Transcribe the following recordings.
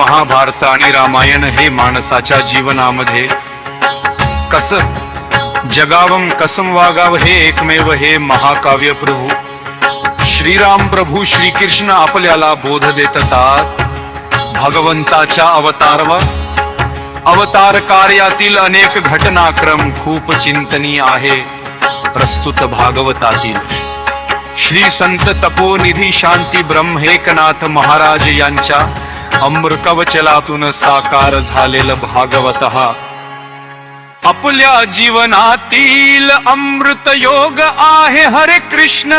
महाभारत आणि रामायण हे माणसाच्या जीवनामध्ये कसं जगावं कसं वागावं हे एकमेव हे महाकाव्य प्रभू श्रीराम प्रभू श्रीकृष्ण आपल्याला बोध देतात. भगवंताच्या अवतार कार्यातील अनेक घटनाक्रम खूप चिंतनीय आहे. प्रस्तुत भागवतातील श्री संत तपोनिधी शांती ब्रह्मेकनाथ महाराज यांच्या अमृतवचनातून साकार झालेलं भागवत हा आपल्या जीवनातील अमृत योग आहे. हरे कृष्ण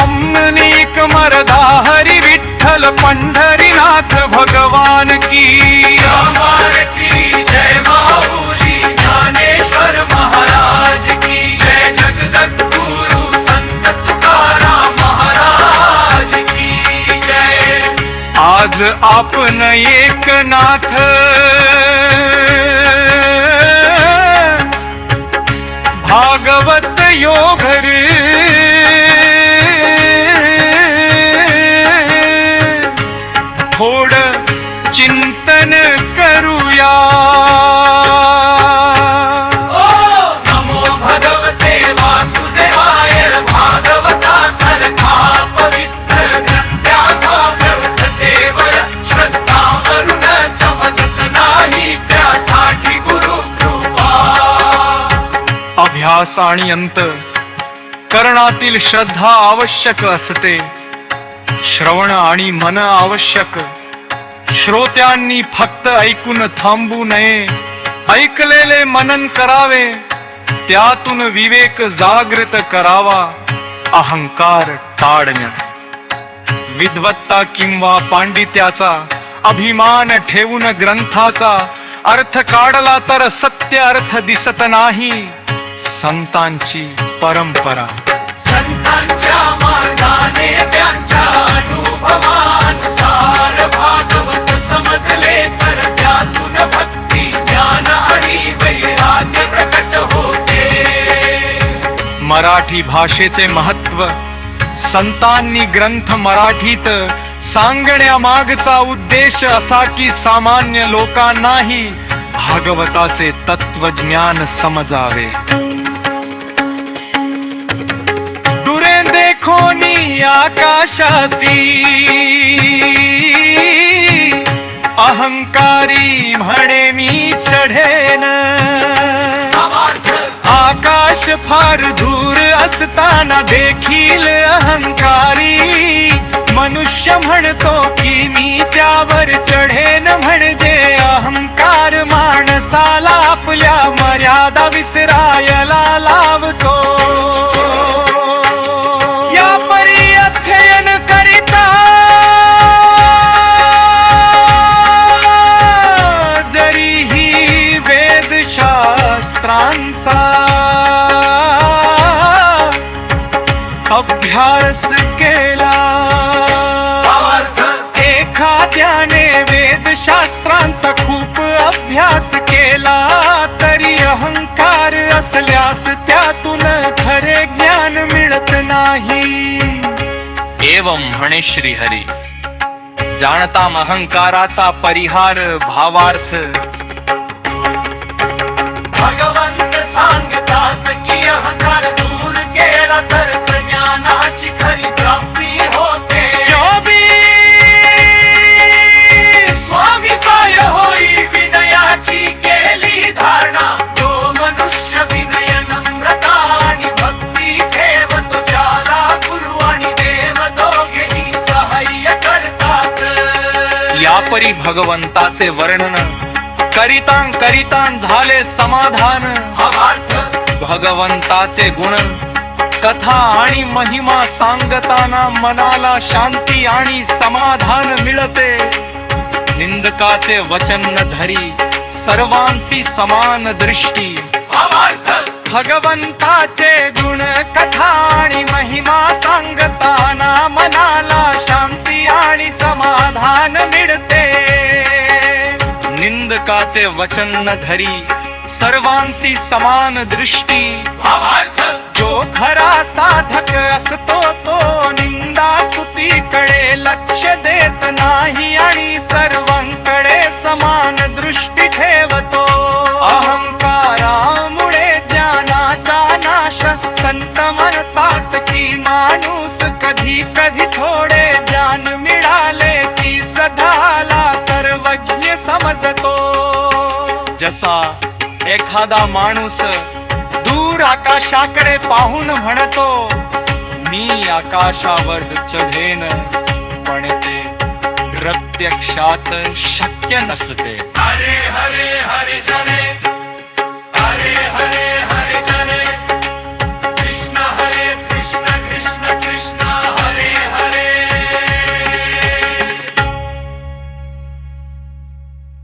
अमनीक मरदा हरी विठ्ठल पंढरीनाथ भगवान की जय माऊली ज्ञानेश्वर महाराज की जय. जगद्गुरु संत तुकाराम महाराज की जय. आज आपण एकनाथ भागवत योग रे थोड चिंतन करूया. नमो भगवते वासुदेवाय. भागवता सारखा पवित्र ग्रंथाचा ग्रंथ देवर श्रद्धा करून समजत नाही त्यासाठी गुरु कृपा. अभ्यास आणि अंत करणातील श्रद्धा आवश्यक असते. श्रवण आणि मन आवश्यक. श्रोत्यांनी फक्त ऐकून थांबू नये. ऐकलेले मनन करावे. त्यातून विवेक जागृत करावा. अहंकार टाळण्या विद्वत्ता किंवा पांडित्याचा अभिमान ठेवून ग्रंथाचा अर्थ काढला तर सत्य अर्थ दिसत नाही. संतांची परंपरा संतांच्या मार्गाने त्यांच्या अनुभवानुसार भागवत समजले तर त्यातून भक्ती ज्ञान आणि वैराग्य प्रकट होते. मराठी भाषेचे महत्व संतांनी ग्रंथ मराठीत सांगण्यामागचा उद्देश असा की सामान्य लोकांनाही भागवताचे तत्वज्ञान समजावे. दुरे देखोनी आकाशासी अहंकारी म्हणे मी चढेन. आकाश फार दूर असताना देखील अहंकारी मनुष्य म्हणतो की मी त्यावर चढेन. म्हणजे अहंकार माणसाला आपल्या मर्यादा विसरायला लावतो. या परी अध्ययन करिता जरीही वेदशास्त्रांचा अभ्यास केला. एखाद्याने वेदशास्त्रांचा खूप अभ्यास केला तरी अहंकार असल्यास त्यातून खरे ज्ञान मिळत नाही. एवं म्हणे श्रीहरी. जाणता अहंकाराचा परिहार भावार्थ. भगवंत सांगतात की अहंकार दूर केला तरच ज्ञानाची खरी प्राप्ती होते. स्वामी साय होई विनयाची केली धारणा. जो मनुष्य विनय नम्रता आणि भक्ती ठेवतो ज्याला गुरु आणि देव दोघेही सहाय्य करतात. यापरी भगवंताचे वर्णन करितां झाले समाधान. भगवंताचे गुण कथा आणि महिमा सांगताना मनाला शांती आणि समाधान मिळते. निंदकाचे वचन न धरी सर्वांशी समान दृष्टी. भगवंताचे गुण कथा आणि महिमा सांगताना मनाला शांती आणि समाधान मिळते. निंदकाचे वचन न धरी सर्वांशी समान दृष्टी. जो खरा साधक असतो तो निंदा स्तुती कोणाकडे लक्ष देत नाही आणि सर्वांकडे समान दृष्टी ठेवतो. अहंकारामुळे ज्ञानाचा नाश. संत म्हणतात की माणूस कधी कधी थोडे ज्ञान मिळाले की सदाला सर्वज्ञ समजतो. जसा एखादा माणूस दूर आकाशाकडे पाहून म्हणतो, मी आकाशावर चढेन, पण ते प्रत्यक्षात शक्य नसते. अरे